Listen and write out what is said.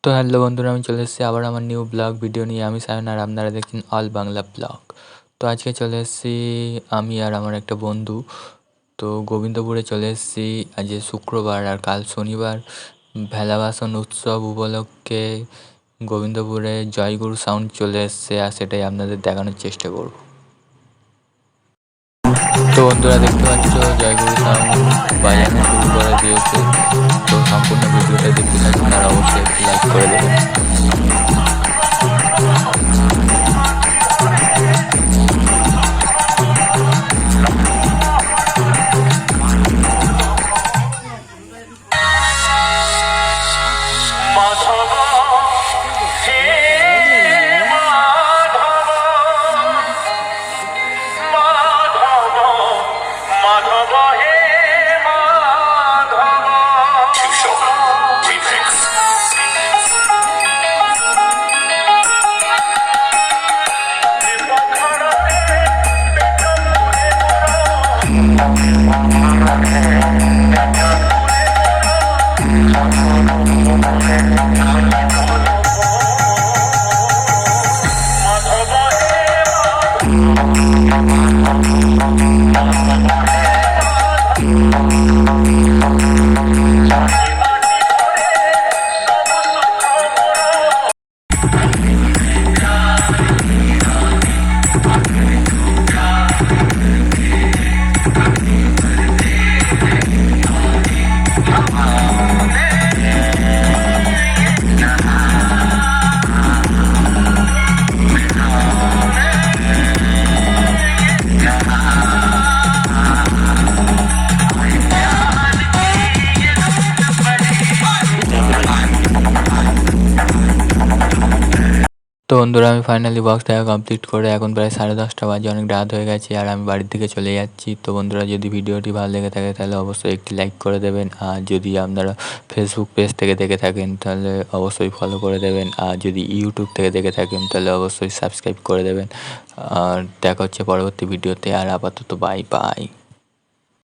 তো হ্যালো বন্ধুরা, আমি চলে এসেছি আবার আমার নিউ ব্লগ ভিডিও নিয়ে। আমি সায়ন আর আপনারা দেখছেন অল বাংলা ব্লগ। তো আজকে চলে এসেছি আমি আর আমার একটা বন্ধু। তো গোবিন্দপুরে চলে এসেছি আজ শুক্রবার, আর কাল শনিবার ভেলাবাসন উৎসব উপলক্ষে গোবিন্দপুরে জয়গুরু সাউন্ড চলে এসছে, আর সেটাই আপনাদের দেখানোর চেষ্টা করব। তো বন্ধুরা দেখতে পাচ্ছ জয়গুরু সাউন্ড বাজানো শুরু করে দিয়েছে। তো সম্পূর্ণ ভিডিওটা দেখতে থাকুন আর অবশ্যই একটি লাইক করে দেবেন। তো বন্ধুরা, আমি ফাইনালি বক্স দেখা কমপ্লিট করে এখন প্রায় 10:30 বাজে, অনেক রাত হয়ে গেছে আর আমি বাড়ির দিকে চলে যাচ্ছি। তো বন্ধুরা, যদি ভিডিওটি ভালো লেগে থাকে তাহলে অবশ্যই একটি লাইক করে দেবেন, আর যদি আপনারা ফেসবুক পেজ থেকে দেখে থাকেন তাহলে অবশ্যই ফলো করে দেবেন, আর যদি ইউটিউব থেকে দেখে থাকেন তাহলে অবশ্যই সাবস্ক্রাইব করে দেবেন। আর দেখা হচ্ছে পরবর্তী ভিডিওতে, আর আপাতত বাই বাই।